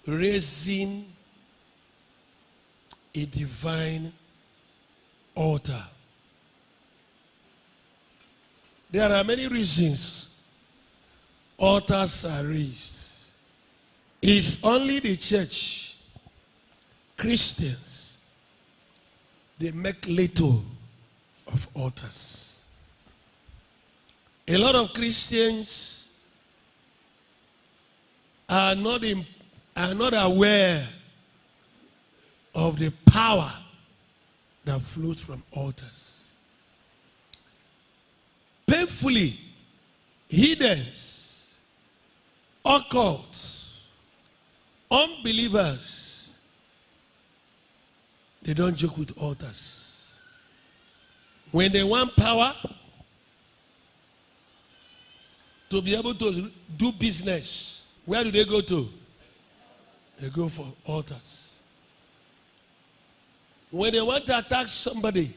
raising a divine altar. There are many reasons altars are raised. It's only the church, Christians, they make little of altars. A lot of Christians are not aware of the power that flows from altars. Painfully, heathens, occults, unbelievers, they don't joke with altars. When they want power to be able to do business, where do they go to? They go for altars. When they want to attack somebody,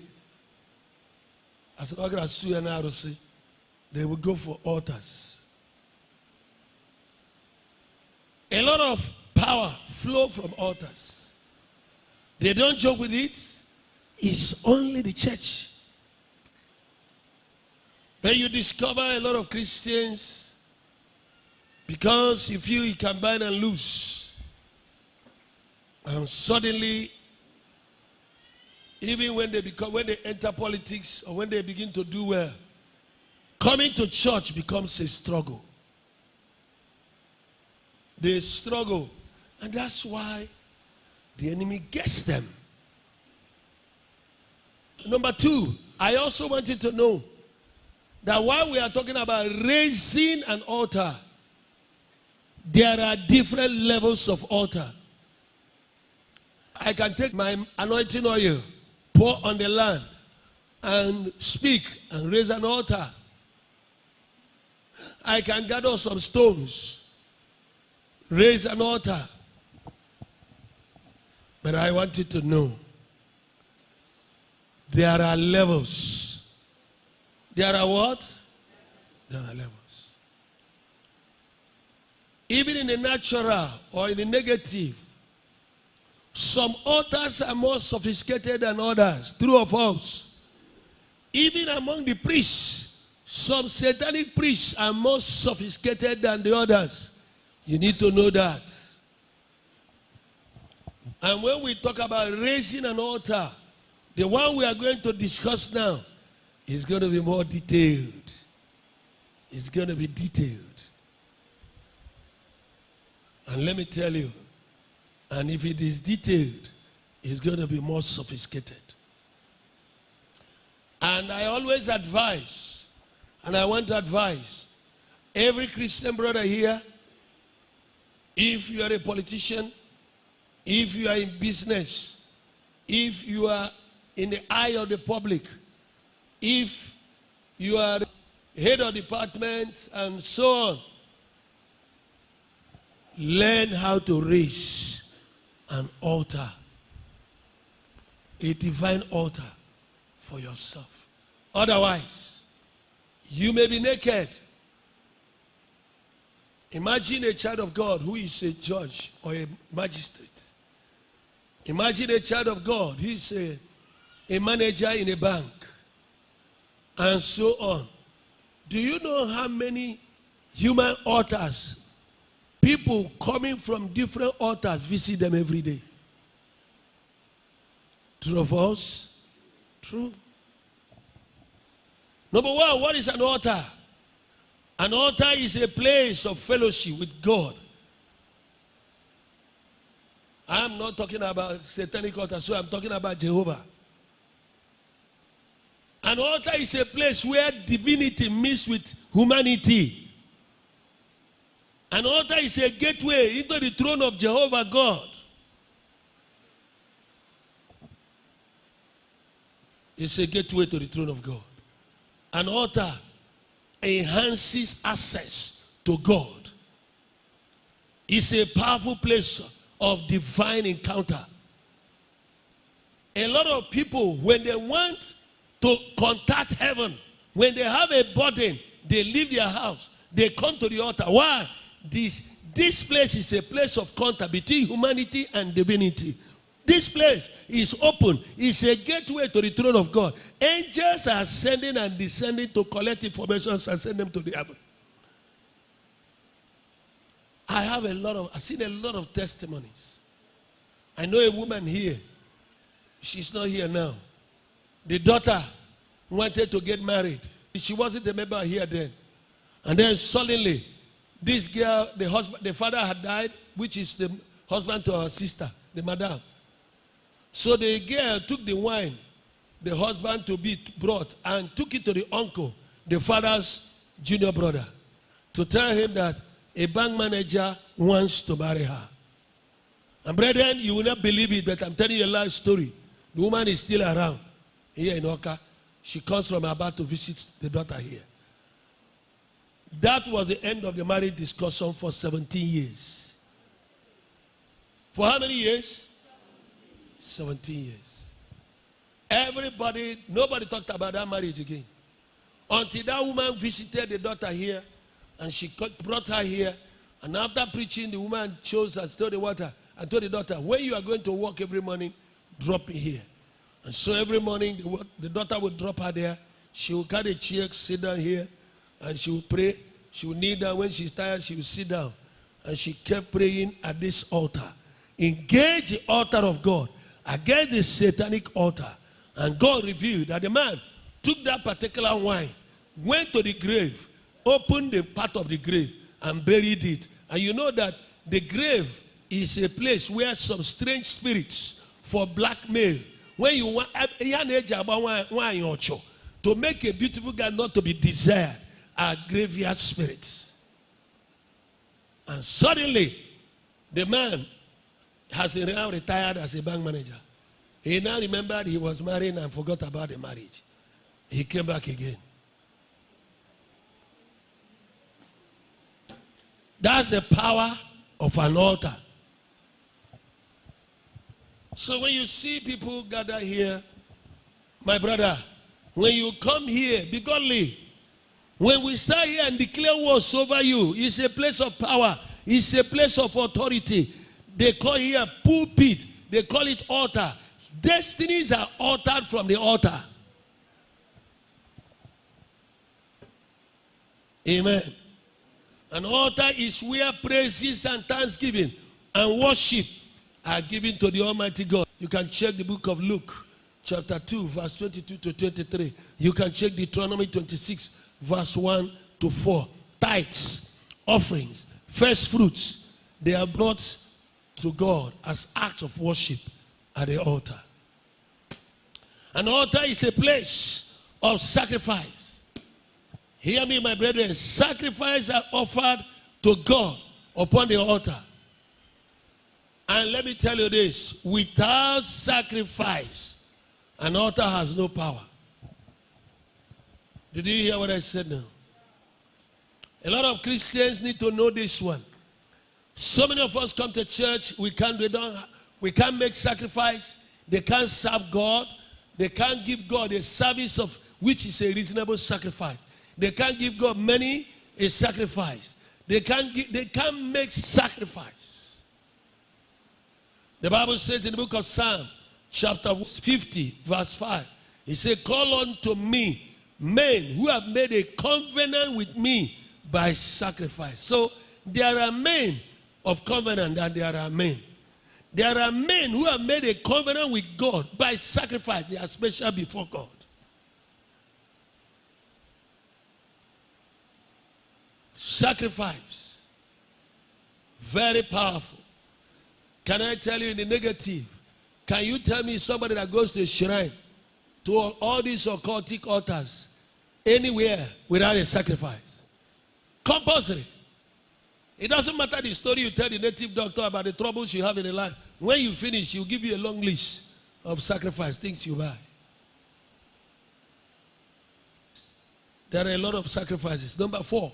they will go for altars. A lot of power flow from altars. They don't joke with it. It's only the church. But you discover a lot of Christians, because you feel you can bind and loose, and suddenly, even when they enter politics or when they begin to do well, coming to church becomes a struggle. They struggle, and that's why the enemy gets them. Number two, I also want you to know that while we are talking about raising an altar, there are different levels of altar. I can take my anointing oil, pour on the land, and speak and raise an altar. I can gather some stones, raise an altar. But I want you to know, there are levels. There are what? There are levels. Even in the natural or in the negative, some altars are more sophisticated than others. True or false? Even among the priests, some satanic priests are more sophisticated than the others. You need to know that. And when we talk about raising an altar, the one we are going to discuss now is going to be more detailed. It's going to be detailed. And let me tell you, and if it is detailed, it's going to be more sophisticated. And I always advise, and I want to advise every Christian brother here, if you are a politician, if you are in business, if you are in the eye of the public, if you are head of department and so on, learn how to raise an altar, a divine altar for yourself. Otherwise, you may be naked. Imagine a child of God who is a judge or a magistrate. Imagine a child of God who is a manager in a bank, and so on. Do you know how many human altars, people coming from different altars, visit them every day? True or false? True. Number one, what is an altar? An altar is a place of fellowship with God. I'm not talking about satanic altar, so I'm talking about Jehovah. An altar is a place where divinity meets with humanity. An altar is a gateway into the throne of Jehovah God. It's a gateway to the throne of God. An altar enhances access to God. It's a powerful place of divine encounter. A lot of people, when they want to contact heaven, when they have a burden, they leave their house, they come to the altar. Why? This This place is a place of contact between humanity and divinity. This place is open. It's a gateway to the throne of God. Angels are ascending and descending to collect information and send them to the heaven. I've seen a lot of testimonies. I know a woman here. She's not here now. The daughter wanted to get married. She wasn't a member here then. And then suddenly, this girl, the father had died, which is the husband to her sister, the madam. So the girl took the wine the husband to be brought and took it to the uncle, the father's junior brother, to tell him that a bank manager wants to marry her. And brethren, you will not believe it, but I'm telling you a life story. The woman is still around here in Oka. She comes from Aba to visit the daughter here. That was the end of the marriage discussion for 17 years. For how many years? 17 years. Nobody talked about that marriage again. Until that woman visited the daughter here, and she brought her here, and after preaching, the woman chose and stirred the water, and told the daughter, when you are going to work every morning, drop me here. And so every morning, the daughter would drop her there. She would carry a chair, sit down here, and she would pray. She would kneel down. When she's tired, she would sit down. And she kept praying at this altar. Engage the altar of God against the satanic altar. And God revealed that the man took that particular wine, went to the grave, opened the part of the grave, and buried it. And you know that the grave is a place where some strange spirits for blackmail, when you want to make a beautiful girl not to be desired, are graveyard spirits. And suddenly, the man has now retired as a bank manager. He now remembered he was married and forgot about the marriage. He came back again. That's the power of an altar. So when you see people gather here, my brother, when you come here, be godly. When we start here and declare words over you, it's a place of power. It's a place of authority. They call here pulpit. They call it altar. Destinies are altered from the altar. Amen. An altar is where praises and thanksgiving and worship are given to the Almighty God. You can check the book of Luke, chapter 2, verse 22 to 23. You can check Deuteronomy 26, verse 1 to 4. Tithes, offerings, first fruits, they are brought to God as acts of worship at the altar. An altar is a place of sacrifice. Hear me, my brethren. Sacrifices are offered to God upon the altar. And let me tell you this, without sacrifice, an altar has no power. Did you hear what I said now? A lot of Christians need to know this one. So many of us come to church, we can't make sacrifice, they can't serve God, they can't give God a service of which is a reasonable sacrifice. They can't give God money, a sacrifice. They can't make sacrifice. The Bible says in the book of Psalm, chapter 50, verse 5, it says, call unto me men who have made a covenant with me by sacrifice. So there are men of covenant and there are men. There are men who have made a covenant with God by sacrifice. They are special before God. Sacrifice. Very powerful. Can I tell you in the negative? Can you tell me somebody that goes to a shrine, to all these occultic altars, anywhere without a sacrifice? Compulsory. It doesn't matter the story you tell the native doctor about the troubles you have in your life. When you finish, he'll give you a long list of sacrifice, things you buy. There are a lot of sacrifices. Number 4,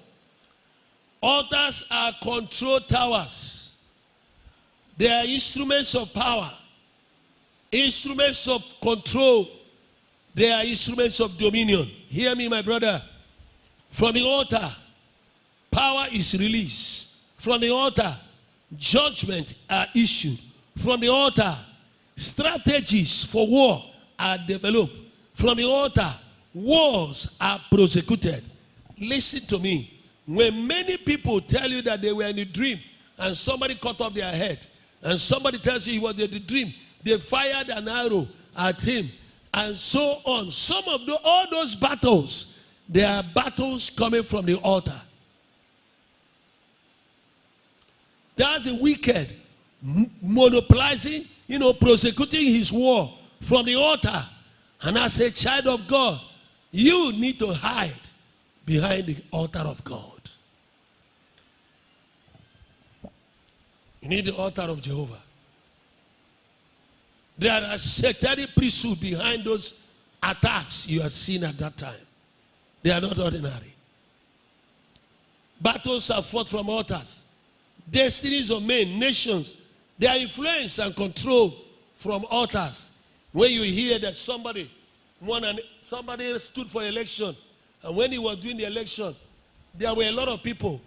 altars are control towers. They are instruments of power, instruments of control. They are instruments of dominion. Hear me, my brother. From the altar, power is released. From the altar, judgment are issued. From the altar, strategies for war are developed. From the altar, wars are prosecuted. Listen to me. When many people tell you that they were in a dream and somebody cut off their head, and somebody tells you he was in the dream, they fired an arrow at him, and so on. Some of all those battles, they are battles coming from the altar. That's the wicked monopolizing, prosecuting his war from the altar. And as a child of God, you need to hide behind the altar of God. You need the altar of Jehovah. There are satanic priesthood behind those attacks you have seen at that time. They are not ordinary. Battles are fought from altars. Destinies of men, nations, they are influenced and controlled from altars. When you hear that somebody stood for election, and when he was doing the election, there were a lot of people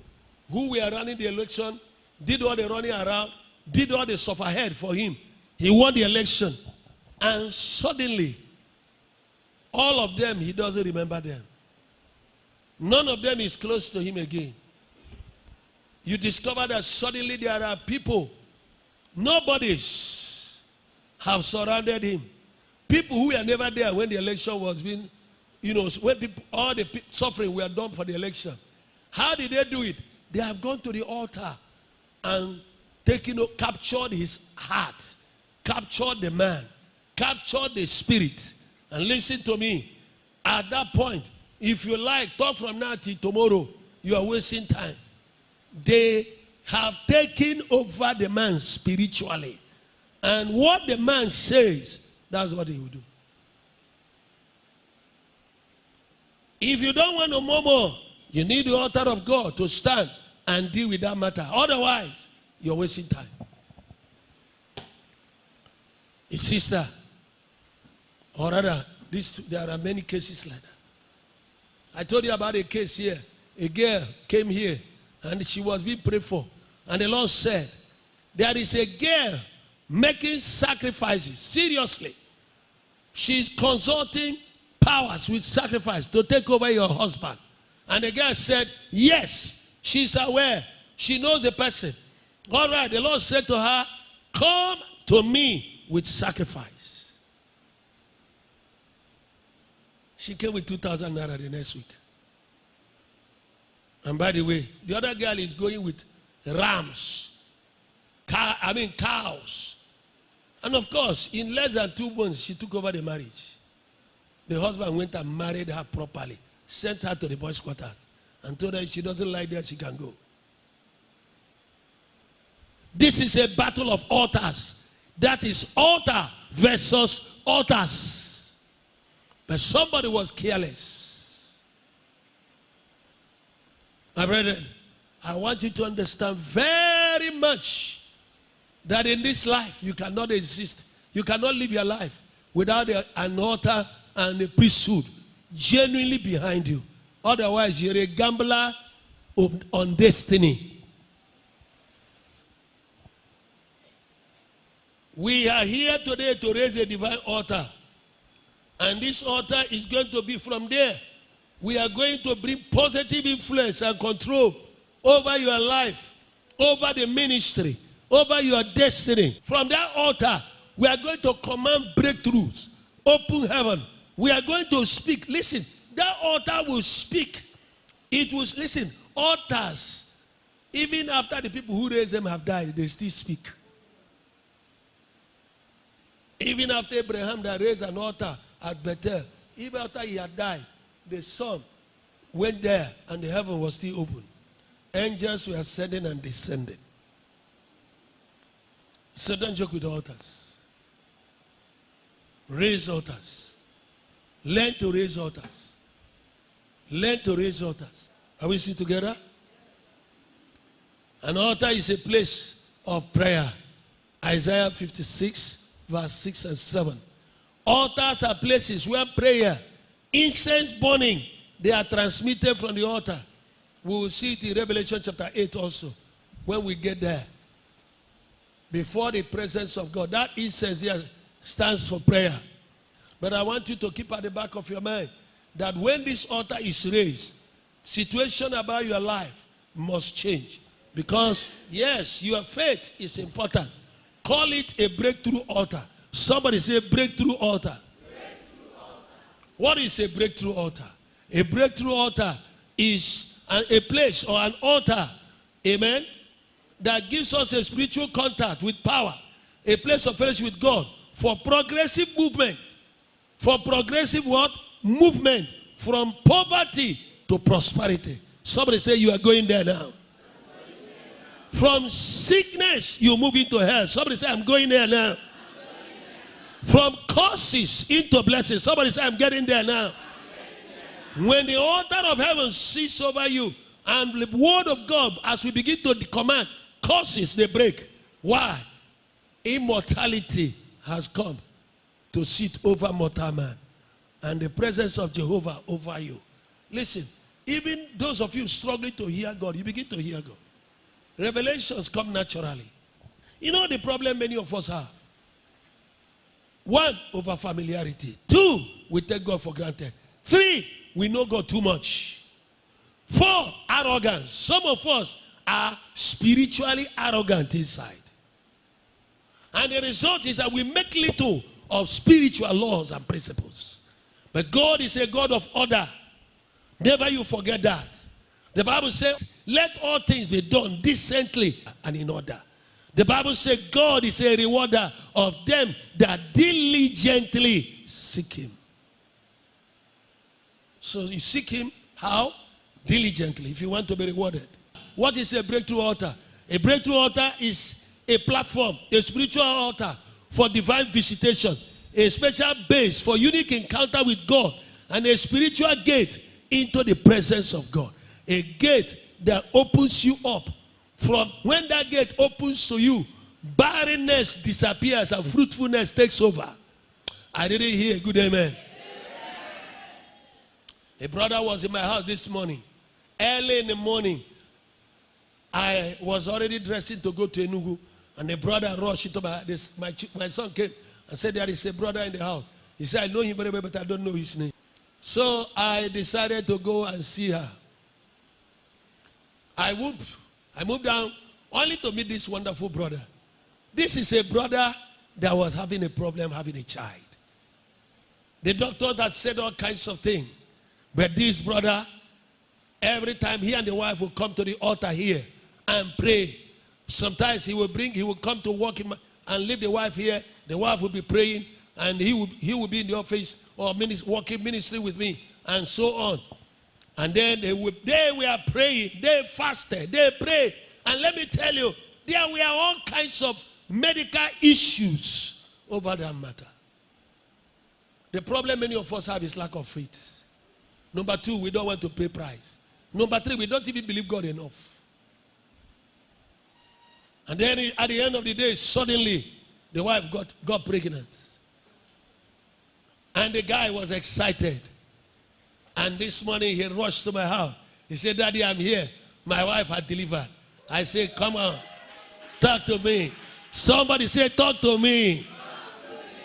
who were running the election, did all the running around, did all the sufferhead for him. He won the election, and suddenly, all of them, he doesn't remember them. None of them is close to him again. You discover that suddenly there are people, nobodies have surrounded him. People who were never there when the election was being, when people, all the suffering were done for the election. How did they do it? They have gone to the altar and captured his heart, captured the man, captured the spirit. And listen to me, at that point, if you like, talk from now till tomorrow, you are wasting time. They have taken over the man spiritually. And what the man says, that's what he will do. If you don't want to murmur, you need the altar of God to stand and deal with that matter. Otherwise, you're wasting time. It's sister, or rather, there are many cases like that. I told you about a case here. A girl came here and she was being prayed for. And the Lord said, there is a girl making sacrifices. Seriously. She's consulting powers with sacrifice to take over your husband. And the girl said, yes, she's aware. She knows the person. All right, the Lord said to her, come to me with sacrifice. She came with 2,000 naira the next week. And by the way, the other girl is going with rams, cows. And of course, in less than 2 months, she took over the marriage. The husband went and married her properly, sent her to the boys' quarters, and told her if she doesn't like that, she can go. This is a battle of altars. That is altar versus altars. But somebody was careless. My brethren, I want you to understand very much that in this life you cannot exist. You cannot live your life without an altar and a priesthood genuinely behind you. Otherwise, you're a gambler on destiny. We are here today to raise a divine altar. And this altar is going to be from there. We are going to bring positive influence and control over your life, over the ministry, over your destiny. From that altar, we are going to command breakthroughs, open heaven. We are going to speak. Listen, that altar will speak. It will, listen, altars, even after the people who raised them have died, they still speak. Even after Abraham that raised an altar at Bethel, even after he had died, the sun went there and the heaven was still open. Angels were ascending and descending. So don't joke with altars. Raise altars. Learn to raise altars. Learn to raise altars. Are we still together? An altar is a place of prayer. Isaiah 56, verse 6 and 7. Altars are places where prayer, incense burning, they are transmitted from the altar. We will see it in Revelation chapter 8 also, when we get there. before the presence of God. That incense there stands for prayer. But I want you to keep at the back of your mind that when this altar is raised, situation about your life must change. Because, yes, your faith is important. Call it a breakthrough altar. Somebody say breakthrough altar. Breakthrough altar. What is a breakthrough altar? A breakthrough altar is a place or an altar, amen, that gives us a spiritual contact with power, a place of fellowship with God for progressive movement. For progressive what? Movement from poverty to prosperity. Somebody say you are going there now. From sickness, you move into health. Somebody say I'm going there now. From curses into blessings. Somebody say I'm getting there now. When the altar of heaven sits over you and the word of God, as we begin to command, curses they break. Why? Immortality has come to sit over mortal man. And the presence of Jehovah over you. Listen, even those of you struggling to hear God, you begin to hear God. Revelations come naturally. You know the problem many of us have? 1, over familiarity. 2, we take God for granted. 3, we know God too much. 4, arrogance. Some of us are spiritually arrogant inside. And the result is that we make little of spiritual laws and principles. But God is a God of order. Never you forget that. The Bible says, let all things be done decently and in order. The Bible says God is a rewarder of them that diligently seek him. So you seek him, how? Diligently, if you want to be rewarded. What is a breakthrough altar? A breakthrough altar is a platform, a spiritual altar for divine visitation, a special base for unique encounter with God, and a spiritual gate into the presence of God. A gate that opens you up. From when that gate opens to you, barrenness disappears and fruitfulness takes over. I didn't hear a good amen. A brother was in my house this morning. Early in the morning, I was already dressing to go to Enugu, and the brother rushed into my son came and said, there is a brother in the house. He said, I know him very well, but I don't know his name. So I decided to go and see her. I moved down only to meet this wonderful brother. This is a brother that was having a problem having a child. The doctor had said all kinds of things. But this brother, every time he and the wife would come to the altar here and pray. Sometimes he would come to work and leave the wife here. The wife would be praying, and he would be in the office or working ministry with me, and so on. And then they were praying, they fasted, they prayed. And let me tell you, there were all kinds of medical issues over that matter. The problem many of us have is lack of faith. Number 2, we don't want to pay price. Number 3, we don't even believe God enough. And then at the end of the day, suddenly, the wife got pregnant. And the guy was excited. And this morning, he rushed to my house. He said, Daddy, I'm here. My wife had delivered. I said, come on, talk to me. Somebody say, talk to me.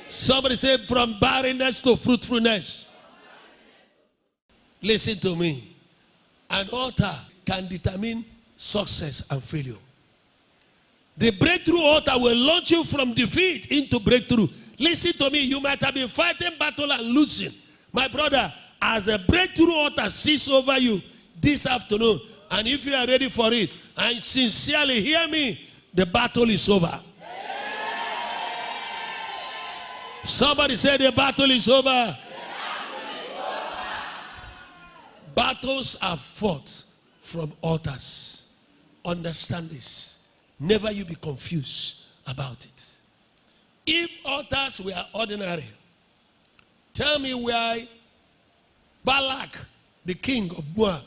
Somebody say, from barrenness to fruitfulness. Listen to me. An altar can determine success and failure. The breakthrough altar will launch you from defeat into breakthrough. Listen to me. You might have been fighting battle and losing. My brother, as a breakthrough altar sits over you this afternoon, and if you are ready for it, and sincerely hear me, the battle is over. Somebody say the battle is over. Battles are fought from altars. Understand this. Never you be confused about it. If altars were ordinary, tell me why Balak, the king of Moab,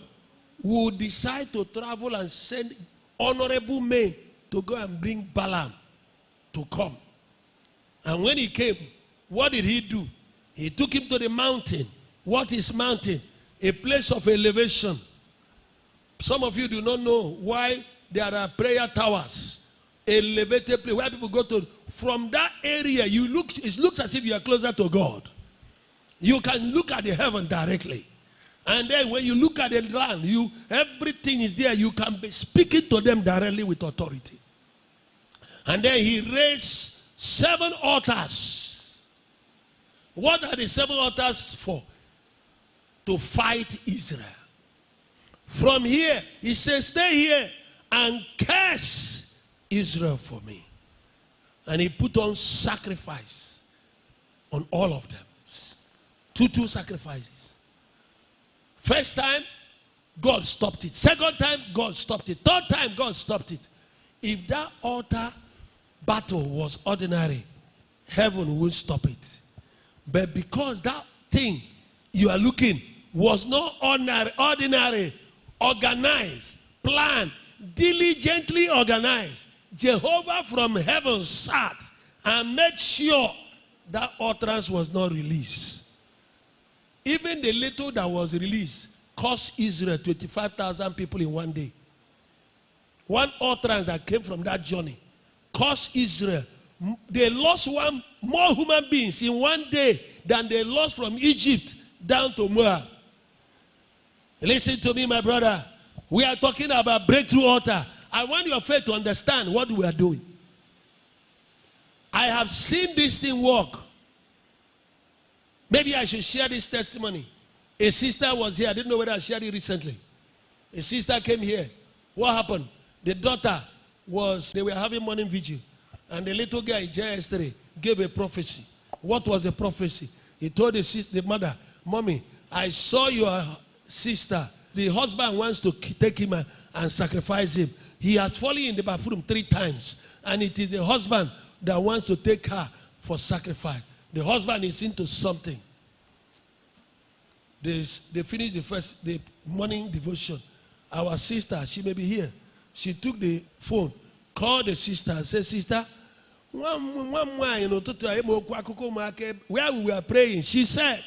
would decide to travel and send honorable men to go and bring Balaam to come. And when he came, what did he do? He took him to the mountain. What is mountain? A place of elevation. Some of you do not know why there are prayer towers elevated place where people go to. From that area, it looks as if you are closer to God. You can look at the heaven directly. And then when you look at the land, everything is there. You can be speaking to them directly with authority. And then he raised 7 altars. What are the 7 altars for? To fight Israel. From here, he says, stay here and curse Israel for me. And he put on sacrifice on all of them. 2 sacrifices. First time, God stopped it. Second time, God stopped it. Third time, God stopped it. If that altar battle was ordinary, heaven would stop it. But because that thing you are looking was not ordinary, organized, planned, diligently organized, Jehovah from heaven sat and made sure that utterance was not released. Even the little that was released cost Israel 25,000 people in one day. One utterance that came from that journey cost Israel. They lost more human beings in one day than they lost from Egypt down to Moab. Listen to me, my brother. We are talking about breakthrough altar. I want your faith to understand what we are doing. I have seen this thing work. Maybe I should share this testimony. A sister was here. I didn't know whether I shared it recently. A sister came here. What happened? The daughter they were having morning vigil. And the little guy in JS3 gave a prophecy. What was the prophecy? He told the mother, Mommy, I saw your sister. The husband wants to take him and sacrifice him. He has fallen in the bathroom 3 times. And it is the husband that wants to take her for sacrifice. The husband is into something. They finished the morning devotion. Our sister, she may be here. She took the phone, called the sister and said, Sister, where we were praying, she said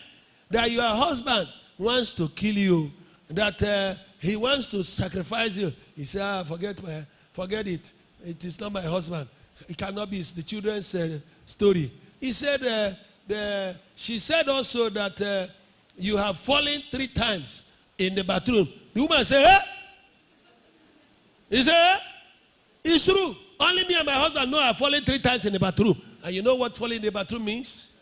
that your husband wants to kill you, that he wants to sacrifice you. He said, forget it. It is not my husband. It cannot be. It's the children's story. He said, she said also that you have fallen 3 times in the bathroom. The woman said, He said, it's true. Only me and my husband know I've fallen 3 times in the bathroom. And you know what falling in the bathroom means?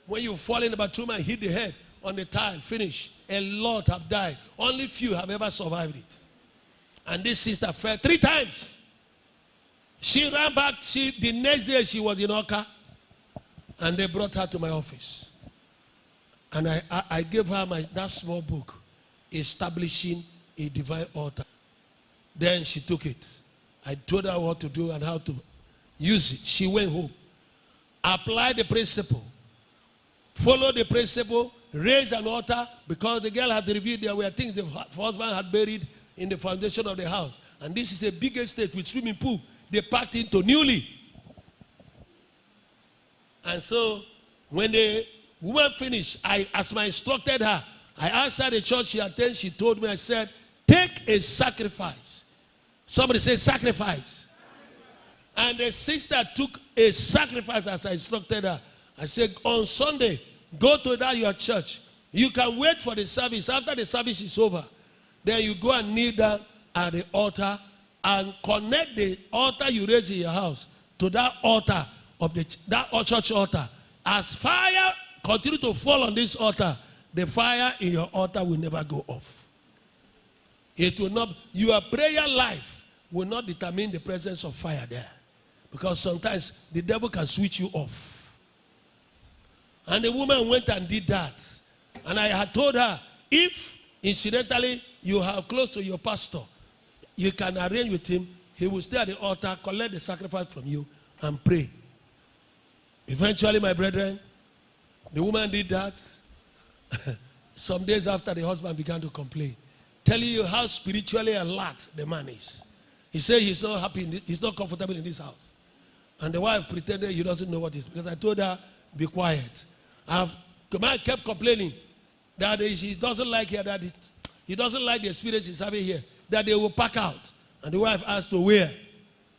When you fall in the bathroom and hit the head on the tile, finish. A lot have died. Only few have ever survived it. And this sister fell 3 times. She ran back. The next day she was in Oka. And they brought her to my office. And I gave her that small book, Establishing a Divine Altar. Then she took it. I told her what to do and how to use it. She went home. Applied the principle. Followed the principle. Raised an altar because the girl had revealed there were things the husband had buried in the foundation of the house. And this is a big estate with swimming pool. They packed into newly. And so when the woman finished, as I instructed her, I asked her the church she attended. She told me, I said, take a sacrifice. Somebody say sacrifice. And the sister took a sacrifice as I instructed her. I said, on Sunday, go to your church. You can wait for the service. After the service is over, then you go and kneel down at the altar and connect the altar you raise in your house to that altar of that church altar. As fire continue to fall on this altar, the fire in your altar will never go off. It will not. Your prayer life will not determine the presence of fire there, because sometimes the devil can switch you off. And the woman went and did that. And I had told her, if incidentally you are close to your pastor, you can arrange with him. He will stay at the altar, collect the sacrifice from you, and pray. Eventually, my brethren, the woman did that. Some days after, the husband began to complain, telling you how spiritually alert the man is. He said he's not happy, he's not comfortable in this house. And the wife pretended he doesn't know what it is, because I told her, be quiet. The man kept complaining that he doesn't like here, that he doesn't like the experience he's having here, that they will pack out. And the wife asked to where?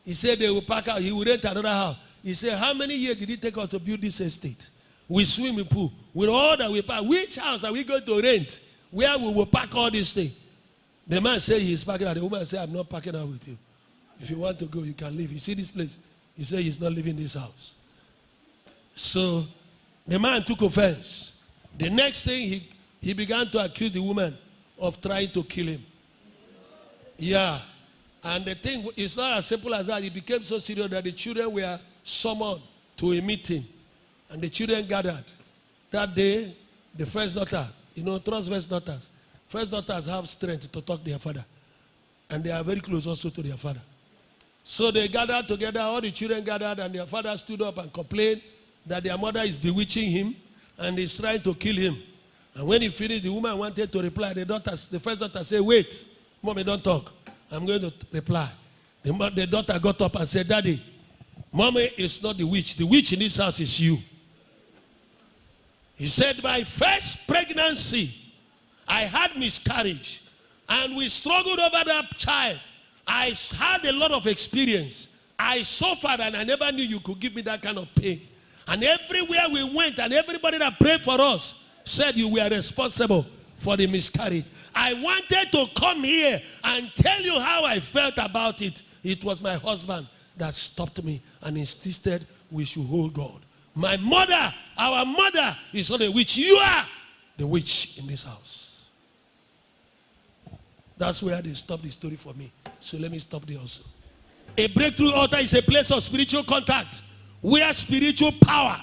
He said they will pack out. He will rent another house. He said, how many years did it take us to build this estate? With swimming pool. With all that we pack. Which house are we going to rent? Where we will pack all these things? The man said he is packing out. The woman said, I'm not packing out with you. If you want to go, you can leave. You see this place? He said he's not leaving this house. So the man took offense. The next thing, he began to accuse the woman of trying to kill him. Yeah. And the thing is not as simple as that. It became so serious that the children were summoned to a meeting. And the children gathered. That day, the first daughter, trust first daughters have strength to talk to their father. And they are very close also to their father. So they gathered together, all the children gathered, and their father stood up and complained that their mother is bewitching him and is trying to kill him. And when he finished, the woman wanted to reply. The first daughter said, wait, mommy, don't talk. I'm going to reply. The daughter got up and said, Daddy, mommy is not the witch. The witch in this house is you. He said, my first pregnancy, I had miscarriage. And we struggled over that child. I had a lot of experience. I suffered and I never knew you could give me that kind of pain. And everywhere we went and everybody that prayed for us said you were responsible for the miscarriage. I wanted to come here and tell you how I felt about it. It was my husband that stopped me and insisted we should hold God. My mother, our mother is not a witch. You are the witch in this house. That's where they stopped the story for me. So let me stop there also. A breakthrough altar is a place of spiritual contact where spiritual power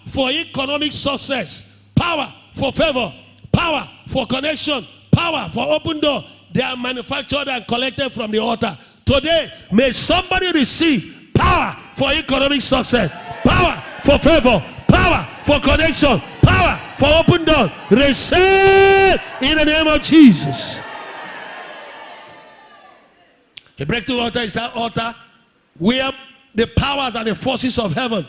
for economic success, power for favor, power for connection, power for open door, they are manufactured and collected from the altar. Today, may somebody receive power for economic success, power for favor, power for connection, power for open doors. Receive in the name of Jesus. A breakthrough altar is that altar where the powers and the forces of heaven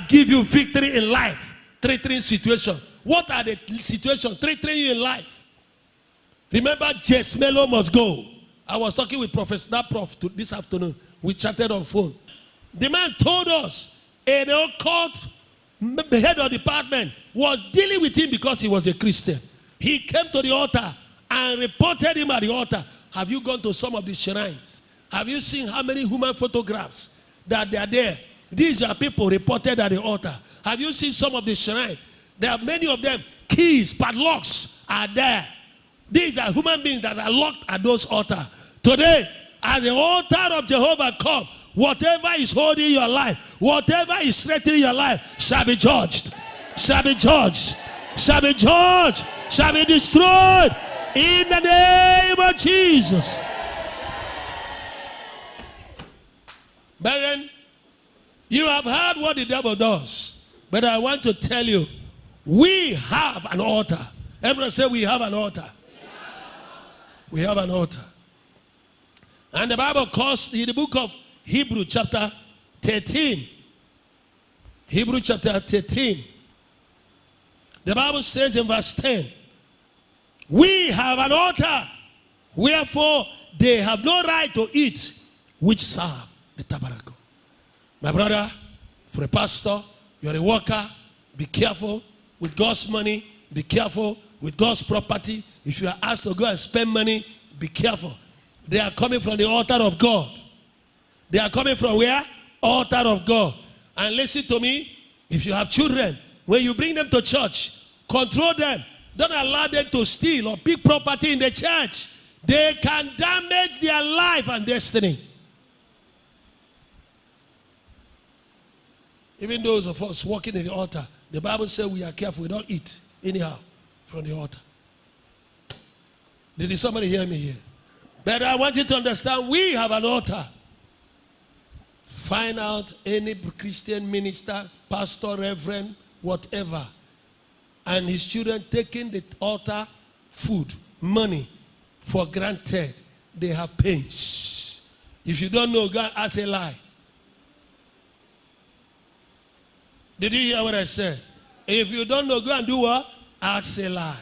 give you victory in life, threatening situation. What are the situations threatening you in life? Remember, Jezmelo must go. I was talking with Professor this afternoon. We chatted on phone. The man told us an occult head of department was dealing with him because he was a Christian. He came to the altar and reported him at the altar. Have you gone to some of the shrines? Have you seen how many human photographs that they are there? These are people reported at the altar. Have you seen some of the shrines? There are many of them. Keys, padlocks are there. These are human beings that are locked at those altars. Today, as the altar of Jehovah come, whatever is holding your life, whatever is threatening your life, shall be judged, shall be judged, shall be judged, shall be destroyed in the name of Jesus. Brethren, you have heard what the devil does, but I want to tell you, we have an altar. Everyone say we have an altar. We have an altar. And the Bible calls in the book of Hebrew chapter 13. Hebrew chapter 13. The Bible says in verse 10, we have an altar, wherefore they have no right to eat which serve the tabernacle. My brother, for a pastor, you're a worker, be careful with God's money, be careful with God's property. If you are asked to go and spend money, be careful. They are coming from the altar of God. They are coming from where? Altar of God. And listen to me, if you have children, when you bring them to church, control them. Don't allow them to steal or pick property in the church. They can damage their life and destiny. Even those of us walking in the altar, the Bible says we are careful. We don't eat anyhow from the altar. Did somebody hear me here? But I want you to understand, we have an altar. Find out any Christian minister, pastor, reverend, whatever, and his children taking the altar food, money for granted. They have pains. If you don't know, God, ask a lie. Did you hear what I said? If you don't know, go and do what? Ask a lie.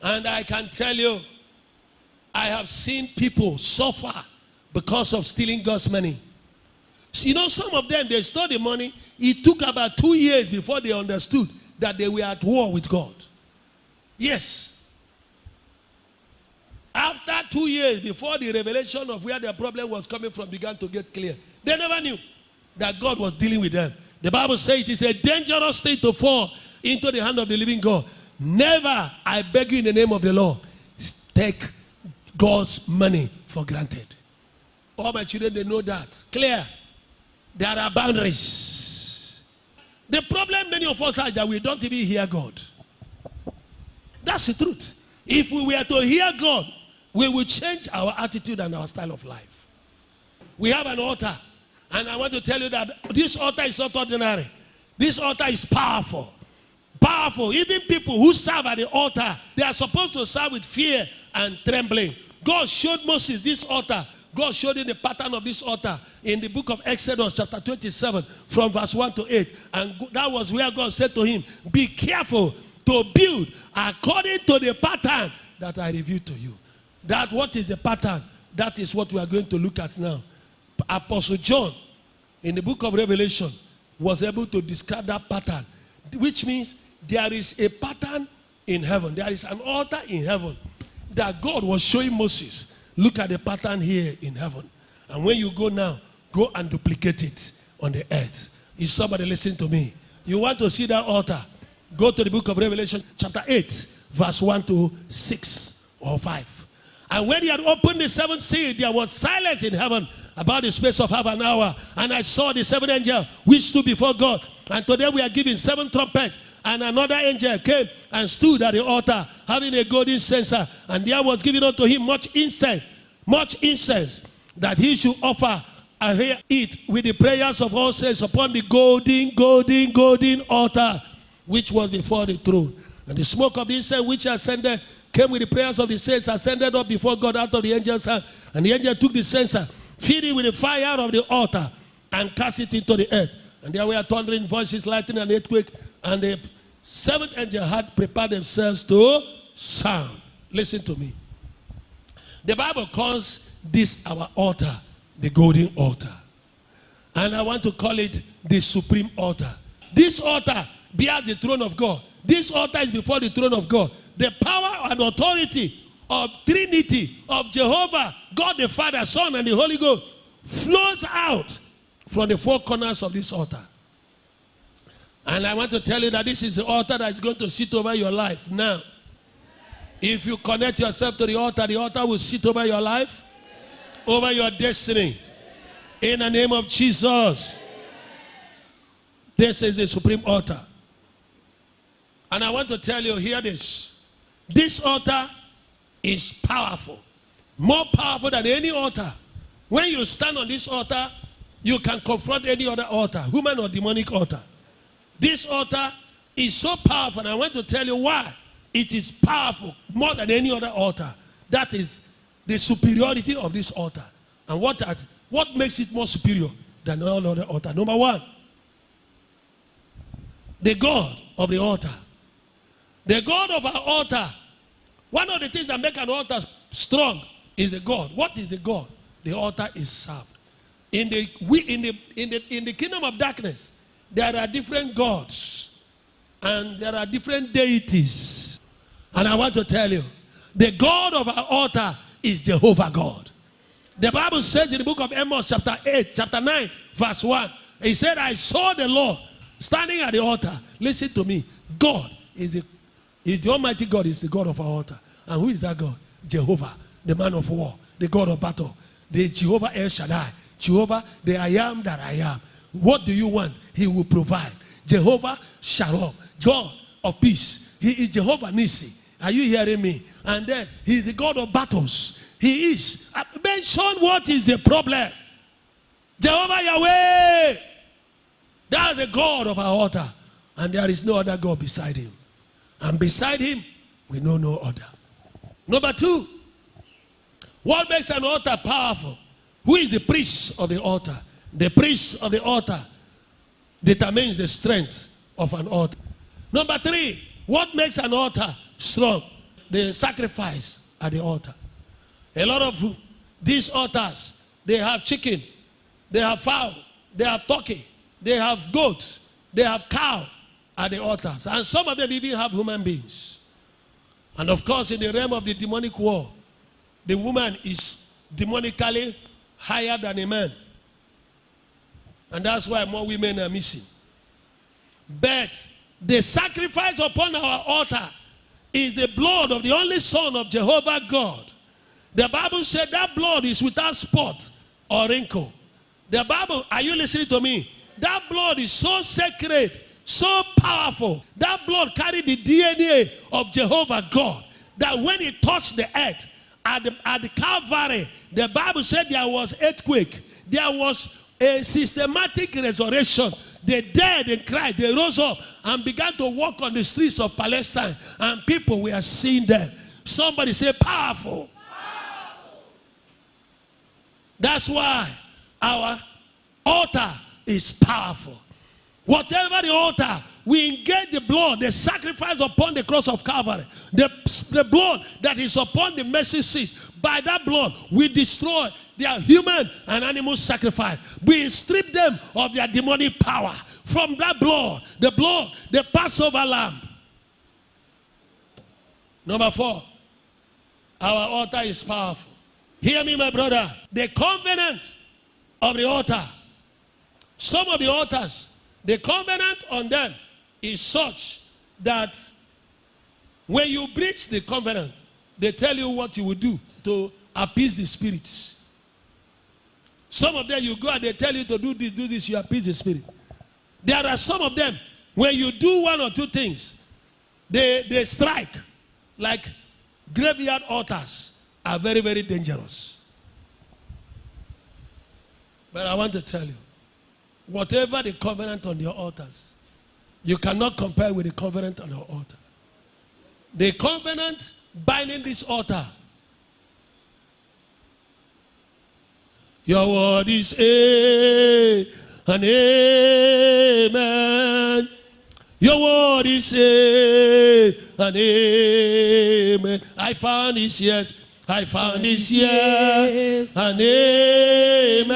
And I can tell you, I have seen people suffer because of stealing God's money. So, you know, some of them, they stole the money. It took about 2 years before they understood that they were at war with God. Yes. After 2 years, before the revelation of where their problem was coming from began to get clear, they never knew that God was dealing with them. The Bible says it is a dangerous thing to fall into the hand of the living God. Never, I beg you in the name of the Lord, take God's money for granted. All my children, they know that. Clear. There are boundaries. The problem many of us have is that we don't even hear God. That's the truth. If we were to hear God, we will change our attitude and our style of life. We have an altar. And I want to tell you that this altar is not ordinary. This altar is powerful. Powerful. Even people who serve at the altar, they are supposed to serve with fear and trembling. God showed Moses this altar. God showed him the pattern of this altar in the book of Exodus chapter 27 from verse 1 to 8. And that was where God said to him, be careful to build according to the pattern that I revealed to you. That what is the pattern? That is what we are going to look at now. Apostle John in the book of Revelation was able to describe that pattern, which means there is a pattern in heaven. There is an altar in heaven that God was showing Moses. Look at the pattern here in heaven. And when you go now, go and duplicate it on the earth. Is somebody listening to me? You want to see that altar? Go to the book of Revelation chapter 8, verse 1 to 6 or 5. And when he had opened the seventh seal, there was silence in heaven about the space of half an hour. And I saw the seventh angel which stood before God. And to them we are given 7 trumpets. And another angel came and stood at the altar, having a golden censer. And there was given unto him much incense, that he should offer and eat with the prayers of all saints upon the golden altar, which was before the throne. And the smoke of the incense which ascended came with the prayers of the saints, ascended up before God out of the angel's hand. And the angel took the censer, filled it with the fire of the altar, and cast it into the earth. And there were thundering voices, lightning, and earthquake. And the 7th angel had prepared themselves to sound. Listen to me. The Bible calls this our altar, the golden altar. And I want to call it the supreme altar. This altar bears the throne of God. This altar is before the throne of God. The power and authority of Trinity, of Jehovah, God the Father, Son, and the Holy Ghost flows out from the 4 corners of this altar. And I want to tell you that this is the altar that is going to sit over your life now. If you connect yourself to the altar will sit over your life, over your destiny. In the name of Jesus. This is the supreme altar. And I want to tell you, hear this. This altar is powerful. More powerful than any altar. When you stand on this altar, you can confront any other altar, human or demonic altar. This altar is so powerful, and I want to tell you why it is powerful more than any other altar. That is the superiority of this altar. And what makes it more superior than all other altar? Number 1, the God of the altar. The God of our altar. One of the things that make an altar strong is the God. What is the God? The altar is served. In the kingdom of darkness, there are different gods and there are different deities. And I want to tell you, the God of our altar is Jehovah God. The Bible says in the book of Amos chapter 9, verse 1, he said, I saw the Lord standing at the altar. Listen to me. God is the Almighty God, is the God of our altar. And who is that God? Jehovah, the man of war, the God of battle, the Jehovah El Shaddai, Jehovah, the I am that I am. What do you want? He will provide. Jehovah Shalom, God of peace. He is Jehovah Nissi. Are you hearing me? And then he is the God of battles. He is. Mention what is the problem. Jehovah Yahweh. That is the God of our altar. And there is no other God beside him. And beside him, we know no other. Number 2, what makes an altar powerful? Who is the priest of the altar? The priest of the altar determines the strength of an altar. Number 3, what makes an altar strong? The sacrifice at the altar. A lot of these altars, they have chicken, they have fowl, they have turkey, they have goats, they have cow at the altars. And some of them even have human beings. And of course, in the realm of the demonic war, the woman is demonically higher than a man. And that's why more women are missing. But the sacrifice upon our altar is the blood of the only Son of Jehovah God. The Bible said that blood is without spot or wrinkle. The Bible, are you listening to me? That blood is so sacred, so powerful. That blood carried the DNA of Jehovah God. That when it touched the earth, at the Calvary, the Bible said there was earthquake. There was a systematic resurrection. The dead in Christ, they rose up and began to walk on the streets of Palestine. And people were seeing them. Somebody say powerful. That's why our altar is powerful. Whatever the altar, we engage the blood, the sacrifice upon the cross of Calvary, the blood that is upon the mercy seat. By that blood, we destroy their human and animal sacrifice. We strip them of their demonic power. From that blood, the Passover lamb. Number 4, our altar is powerful. Hear me, my brother. The covenant of the altar. Some of the altars, the covenant on them is such that when you breach the covenant, they tell you what you will do to appease the spirits. Some of them, you go and they tell you to do this, you appease the spirit. There are some of them, when you do one or two things, they strike. Like graveyard altars are very, very dangerous. But I want to tell you, whatever the covenant on your altars, you cannot compare with the covenant on your altar. The covenant binding this altar. Your word is A and amen. Your word is A and amen. I found this yes. I found this yes and amen.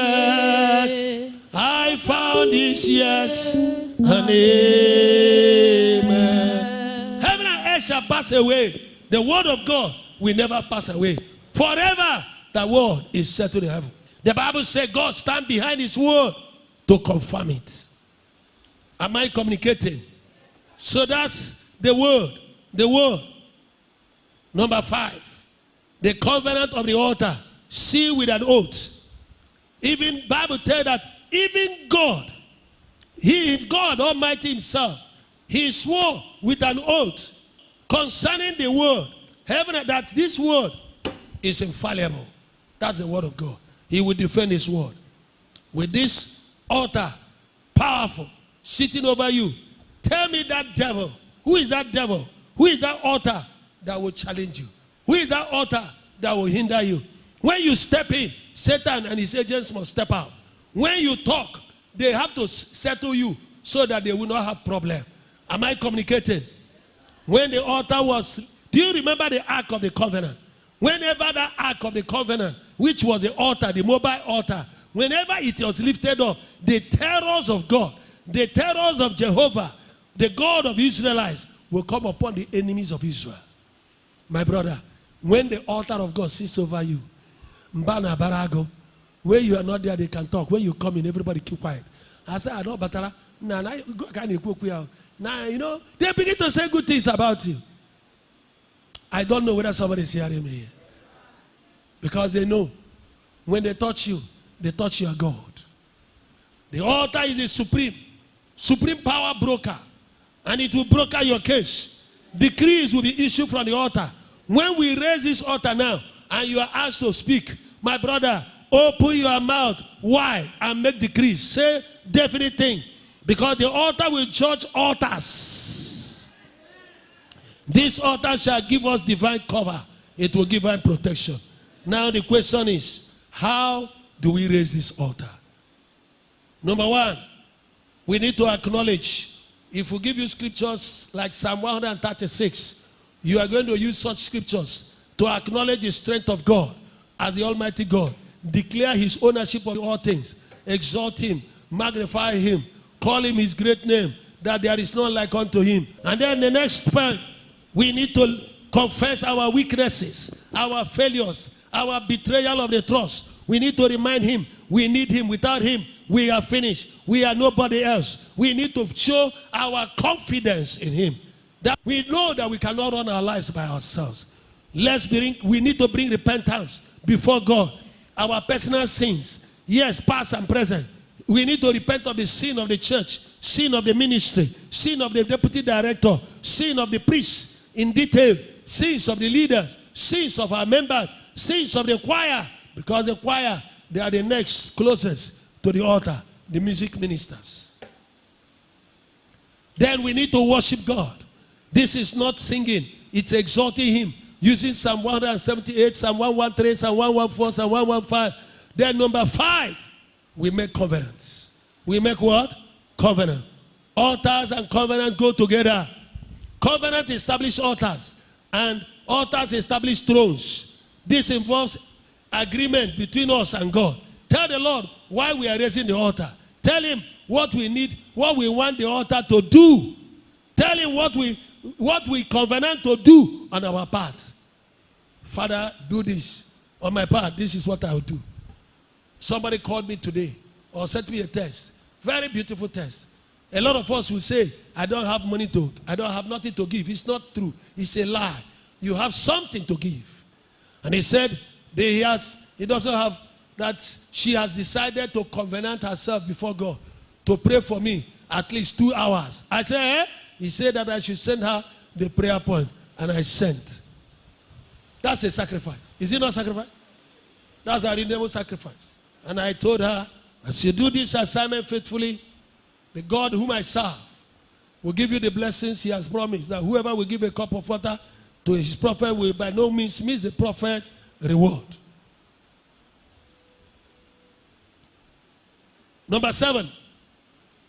I found this yes and amen. Heaven and earth shall pass away. The word of God will never pass away. Forever the word is settled in heaven. The Bible says God stands behind his word to confirm it. Am I communicating? So that's the word. The word. Number 5. The covenant of the altar. Sealed with an oath. Even Bible tells that even God, God Almighty himself, he swore with an oath concerning the word. Heaven, that this word is infallible. That's the word of God. He will defend his word. With this altar, powerful, sitting over you. Tell me that devil. Who is that devil? Who is that altar that will challenge you? Who is that altar that will hinder you? When you step in, Satan and his agents must step out. When you talk, they have to settle you so that they will not have problem. Am I communicating? When the altar was, do you remember the Ark of the Covenant? Whenever the Ark of the Covenant, which was the altar, the mobile altar, whenever it was lifted up, the terrors of God, the terrors of Jehovah, the God of Israelites, will come upon the enemies of Israel. My brother, when the altar of God sits over you, Mbana Barago, when you are not there, they can talk. When you come in, everybody keep quiet. I say, I don't, but now, you know, they begin to say good things about you. I don't know whether somebody is hearing me here. Because they know, when they touch you, they touch your God. The altar is the supreme power broker. And it will broker your case. Decrees will be issued from the altar. When we raise this altar now, and you are asked to speak, my brother, open your mouth wide and make decrees. Say definite thing. Because the altar will judge altars. This altar shall give us divine cover. It will give us protection. Now the question is, how do we raise this altar? Number 1, we need to acknowledge. If we give you scriptures like Psalm 136, you are going to use such scriptures to acknowledge the strength of God as the Almighty God, declare his ownership of all things, exalt him, magnify him, call him his great name, that there is none like unto him. And then the next point, we need to confess our weaknesses, our failures, our betrayal of the trust. We need to remind him we need him. Without him, we are finished. We are nobody else. We need to show our confidence in him, that we know that we cannot run our lives by ourselves. We need to bring repentance before God. Our personal sins, yes, past and present. We need to repent of the sin of the church, sin of the ministry, sin of the deputy director, sin of the priests in detail, sins of the leaders, sins of our members, sins of the choir, because the choir, they are the next closest to the altar, the music ministers. Then we need to worship God. This is not singing, it's exalting him, using Psalm 178, Psalm 113, Psalm 114, Psalm 115. Then number 5, we make covenants. We make what? Covenant. Altars and covenants go together. Covenant establish altars, and altars establish thrones. This involves agreement between us and God. Tell the Lord why we are raising the altar. Tell him what we need, what we want the altar to do. Tell him what we covenant to do on our part. Father, do this. On my part, this is what I will do. Somebody called me today or sent me a text. Very beautiful text. A lot of us will say, I don't have money I don't have nothing to give. It's not true. It's a lie. You have something to give. And he said, he doesn't have that. She has decided to covenant herself before God to pray for me at least 2 hours. I said, eh? He said that I should send her the prayer point, and I sent. That's a sacrifice. Is it not a sacrifice? That's a reasonable sacrifice. And I told her, as you do this assignment faithfully, the God whom I serve will give you the blessings he has promised, that whoever will give a cup of water to his prophet will by no means miss the prophet reward. Number 7,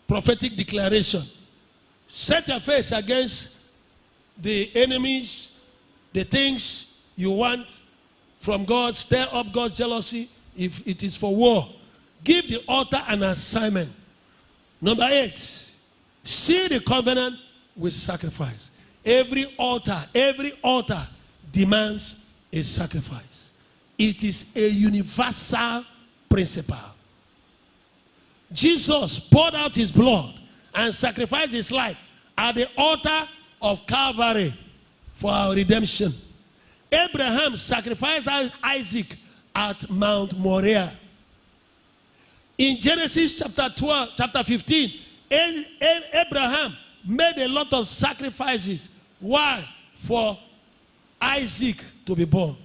prophetic declaration. Set your face against the enemies, the things you want from God. Stir up God's jealousy if it is for war. Give the altar an assignment. Number 8, seal the covenant with sacrifice. Every altar demands a sacrifice. It is a universal principle. Jesus poured out his blood and sacrificed his life at the altar of Calvary for our redemption. Abraham sacrificed Isaac at Mount Moriah. In Genesis chapter 15, Abraham made a lot of sacrifices. Why? For Isaac to be born.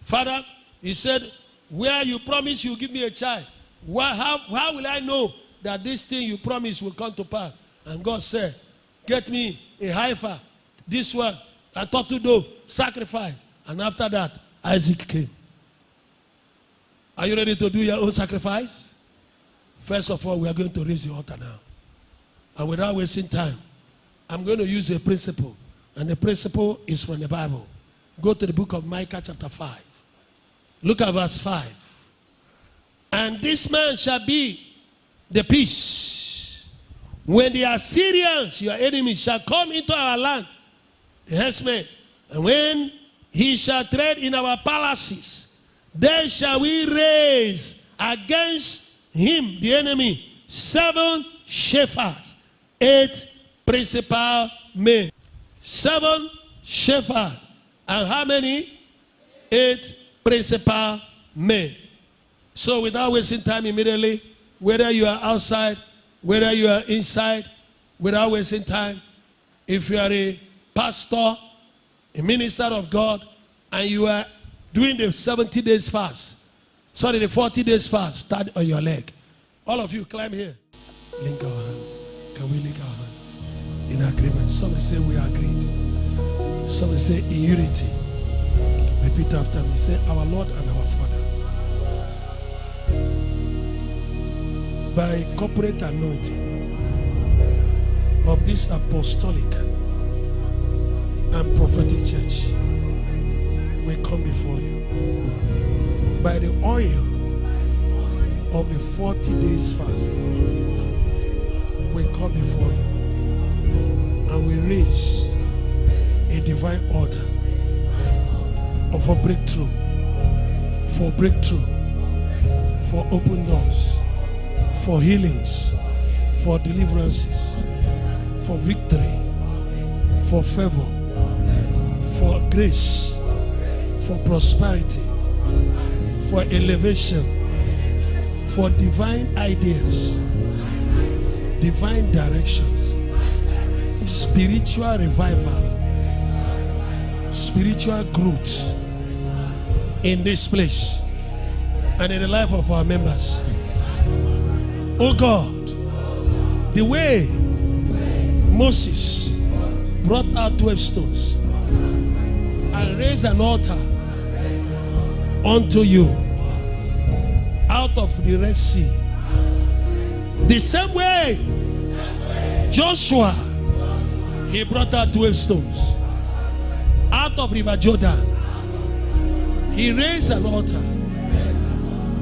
Father, he said, where you promise you give me a child, how will I know that this thing you promised will come to pass? And God said, get me a heifer, this one, a turtle dove, sacrifice. And after that, Isaac came. Are you ready to do your own sacrifice? First of all, we are going to raise the altar now. And without wasting time, I'm going to use a principle. And the principle is from the Bible. Go to the book of Micah chapter 5. Look at verse 5. And this man shall be the peace. When the Assyrians, your enemies, shall come into our land, the herdsmen, and when he shall tread in our palaces, then shall we raise against him, the enemy, 7 shepherds, 8 principal men. 7 shepherds. And how many? 8 principal men. So without wasting time immediately, whether you are outside, whether you are inside, without wasting time, if you are a pastor, a minister of God, and you are doing the 70 days fast, the 40 days fast, start on your leg. All of you climb here. Link our hands. Can we link our hands in agreement? Somebody say we are agreed. Somebody say in unity. Repeat after me. Say our Lord and our Father. By corporate anointing of this apostolic and prophetic church, we come before you. by the oil of the 40 days fast, we come before you and we raise a divine altar of a breakthrough, for open doors, for healings, for deliverances, for victory, for favor, for grace, for prosperity, for elevation, for divine ideas, divine directions, spiritual revival, spiritual growth in this place and in the life of our members. Oh God, the way Moses brought out 12 stones and raised an altar unto you out of the Red Sea, the same way Joshua, he brought out 12 stones out of River Jordan. He raised an altar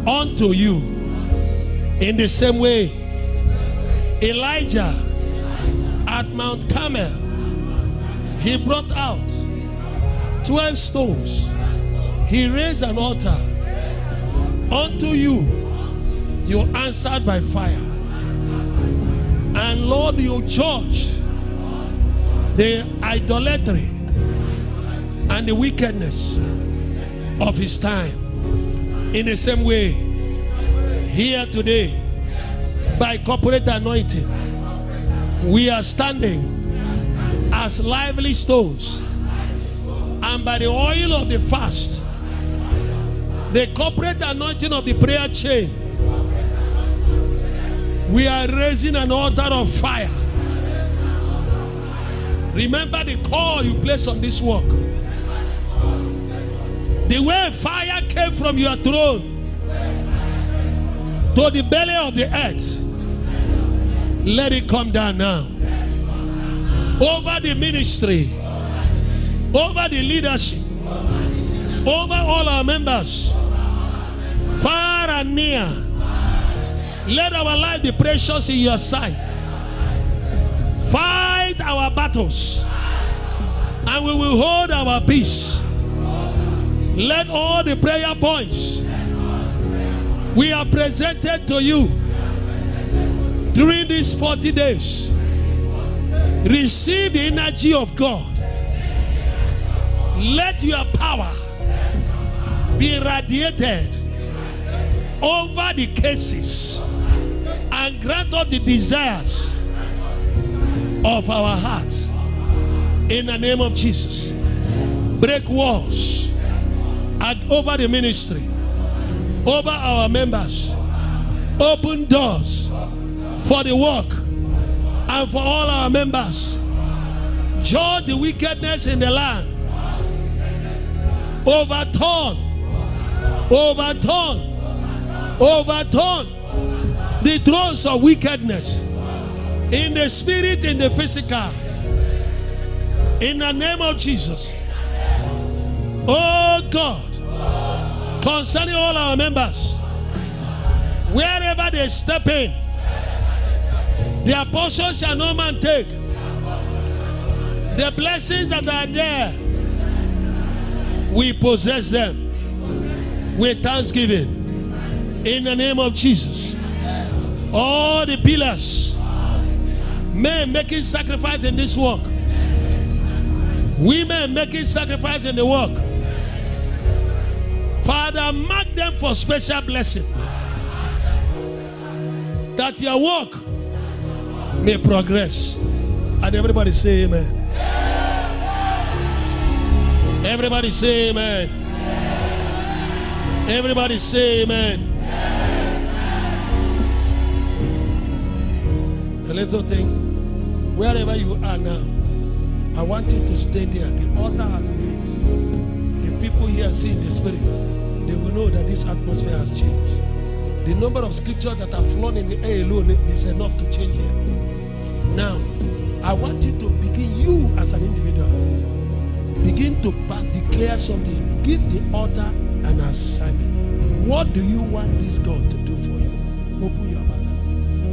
unto you. In the same way, Elijah at Mount Carmel, he brought out 12 stones. He raised an altar unto you. You answered by fire. And Lord, you judged the idolatry and the wickedness of his time. In the same way, here today, by corporate anointing, we are standing as lively stones, and by the oil of the fast, the corporate anointing of the prayer chain, we are raising an altar of fire. Remember the call you place on this work. The way fire came from your throne to the belly of the earth, let it come down now. Over the ministry, over the leadership, over all our members, far and near. Let our life be precious in your sight. Fight our battles, and we will hold our peace. Let all the prayer points we have presented to you during these 40 days receive the energy of God. Let your power be radiated over the cases and grant us the desires of our hearts. In the name of Jesus, break walls over the ministry, over our members, open doors for the work and for all our members. Judge the wickedness in the land. Overturn the thrones of wickedness in the spirit, in the physical. In the name of Jesus. Oh God, concerning all our members, wherever they step in, their portion shall no man take. The blessings that are there, we possess them with thanksgiving. In the name of Jesus. All the pillars, men making sacrifice in this work, women making sacrifice in the work, Father, mark them for special blessing, that your work may progress. And everybody say amen. Everybody say amen. Everybody say amen. A little thing, wherever you are now, I want you to stay there. The altar has been raised. If people here see in the spirit, they will know that this atmosphere has changed. The number of scriptures that are flown in the air alone is enough to change here. Now, I want you to begin, you as an individual, begin to declare something. Give the altar an assignment. What do you want this God to do for you? Open your mouth and begin to say.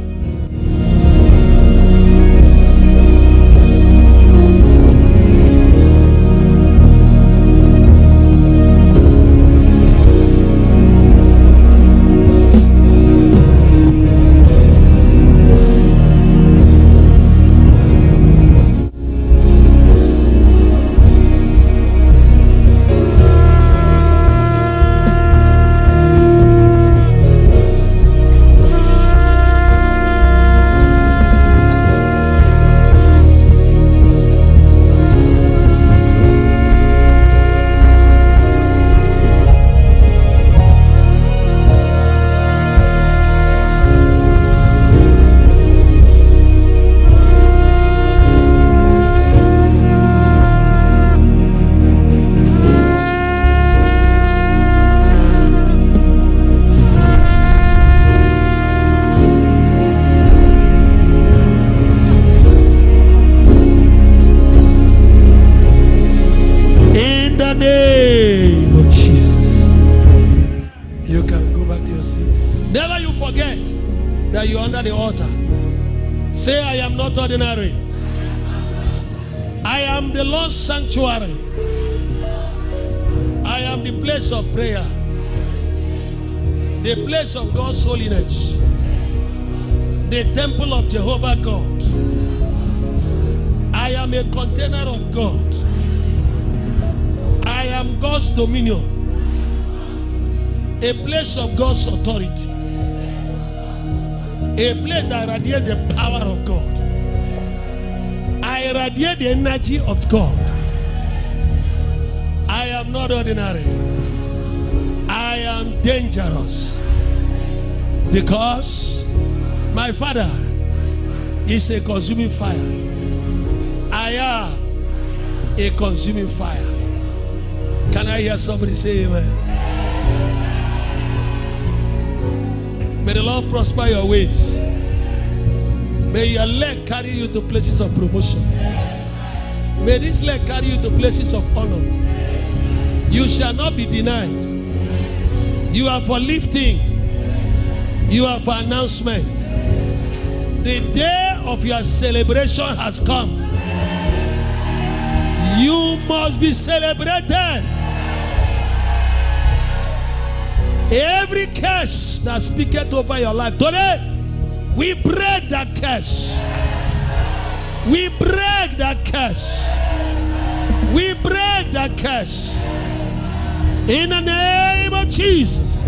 Never you forget that you're under the altar. Say, I am not ordinary. I am the Lord's sanctuary. I am the place of prayer. The place of God's holiness. The temple of Jehovah God. I am a container of God. I am God's dominion. A place of God's authority. A place that radiates the power of God. I radiate the energy of God. I am not ordinary. I am dangerous. Because my Father is a consuming fire. I am a consuming fire. Can I hear somebody say amen? May the Lord prosper your ways. May your leg carry you to places of promotion. May this leg carry you to places of honor. You shall not be denied. You are for lifting. You are for announcement. The day of your celebration has come. You must be celebrated. Every curse that speaketh over your life today, we break that curse. We break that curse. We break that curse. In the name of Jesus.